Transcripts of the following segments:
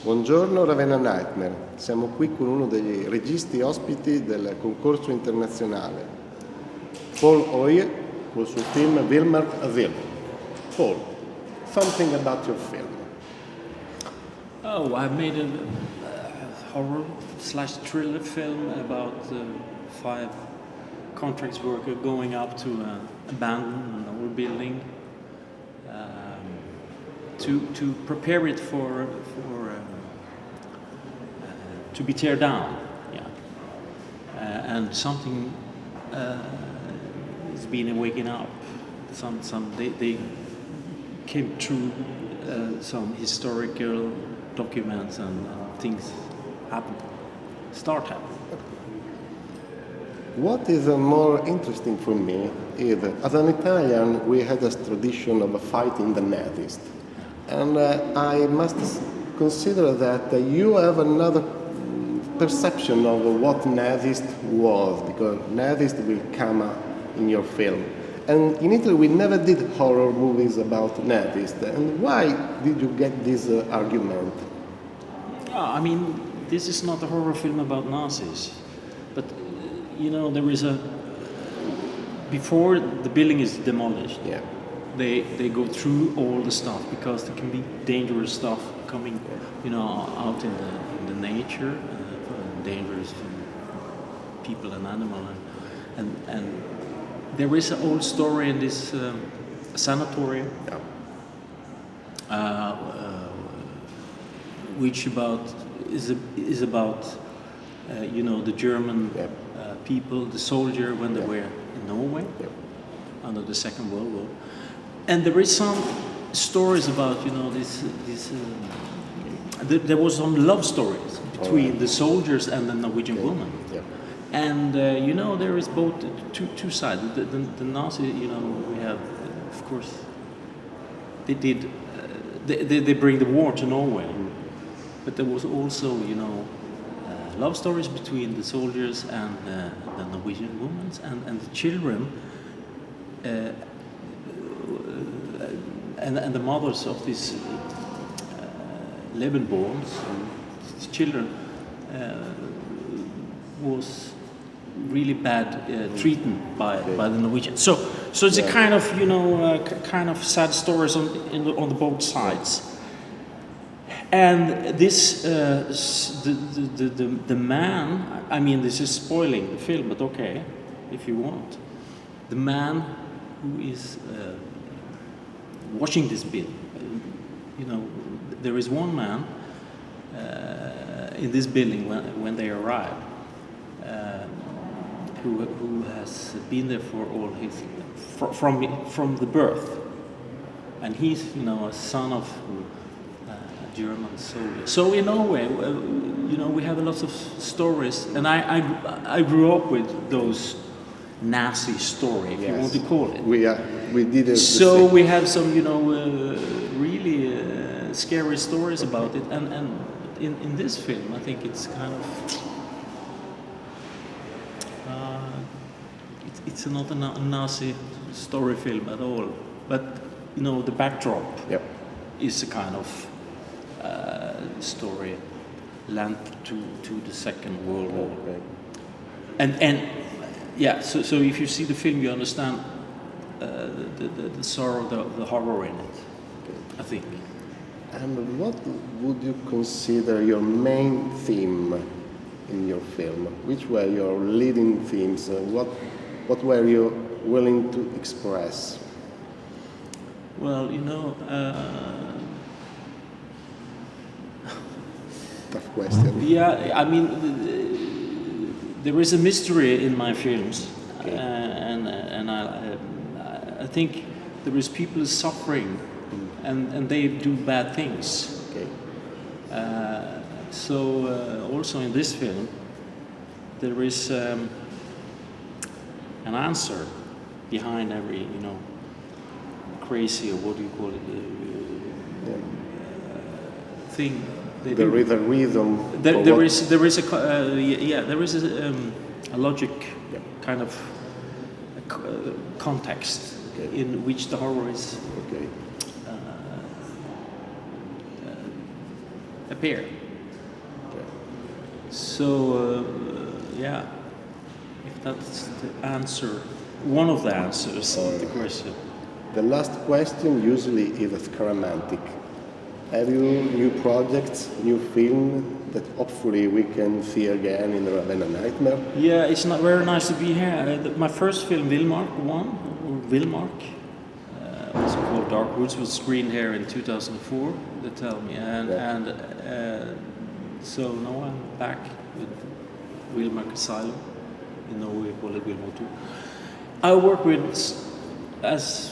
Buongiorno Ravenna Nightmare, siamo qui con uno dei registi ospiti del Concorso Internazionale, Paul Oye, col suo film Wilmark Asylum. Paul, something about your film. Oh, I made a horror/thriller film about 5 contracts workers going up to abandon an old building to prepare it for to be tear down, and something has been waking up. They came through some historical documents and things start happening. What is more interesting for me is, as an Italian, we had a tradition of fighting the Nazis. And I must consider that you have another perception of what Nazist was, because Nazist will come in your film. And in Italy we never did horror movies about Nazist. And why did you get this argument? I mean, this is not a horror film about Nazis, but there is before the building is demolished. Yeah. They go through all the stuff because there can be dangerous stuff coming, out in the nature, dangerous from people and animals, and there is an old story in this sanatorium, which is about the German people, the soldier when they were in Norway under the Second World War. And there is some stories about, there was some love stories between the soldiers and the Norwegian woman. Yeah. And, there is both two sides. The Nazi, we have, of course, they bring the war to Norway. But there was also, love stories between the soldiers and the Norwegian women and the children. And the mothers of these Lebenborns, these children, was really bad treatment by the Norwegians. So it's a kind of sad stories on the both sides. And this the man, I mean, this is spoiling the film, but okay, if you want, the man who is watching this bill, there is one man in this building when they arrive who has been there for all his from the birth, and he's a son of a German soldier. So in Norway, we have a lot of stories, and I grew up with those Nazi story, if you want to call it. We did it. So we have some, really scary stories about it, and in this film, I think it's kind of it's not a Nazi story film at all, but the backdrop is a kind of story linked to the Second World War, and. Yeah, so if you see the film, you understand the sorrow, the horror in it, I think. And what would you consider your main theme in your film? Which were your leading themes? What were you willing to express? Well, Tough question. Yeah, I mean, there is a mystery in my films, and I think there is people suffering, and they do bad things. Okay. So also in this film, there is an answer behind every crazy, or what do you call it, thing. There is a reason. There is a logic, kind of context in which the horror is appear. Okay. So yeah, if that's the answer, one of the answers of the question. The last question usually is scaramantic. Have you new projects, new film that hopefully we can see again in the Ravenna Nightmare? Yeah, it's not very nice to be here. My first film, Vilmark, also called Dark Woods, was screened here in 2004. They tell me, so now I'm back with Vilmark Asylum in Norway, called Vilmark 2. I work with, as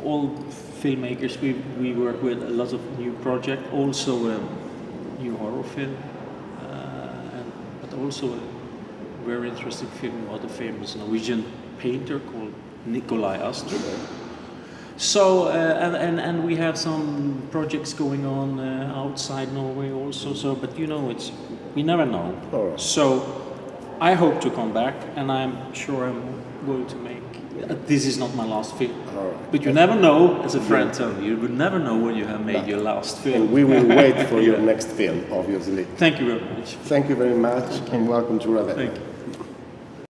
all filmmakers, we work with a lot of new projects, also a new horror film, but also a very interesting film about a famous Norwegian painter called Nikolai Astrup. So and we have some projects going on outside Norway also. So, but we never know. All right. So I hope to come back, and I'm sure I'm going to make. This is not my last film, All right. but you never know. As a friend told me, you would never know when you have made your last film. And we will wait for your next film, obviously. Thank you very much. Thank you very much and welcome to Ravenna. Thank you.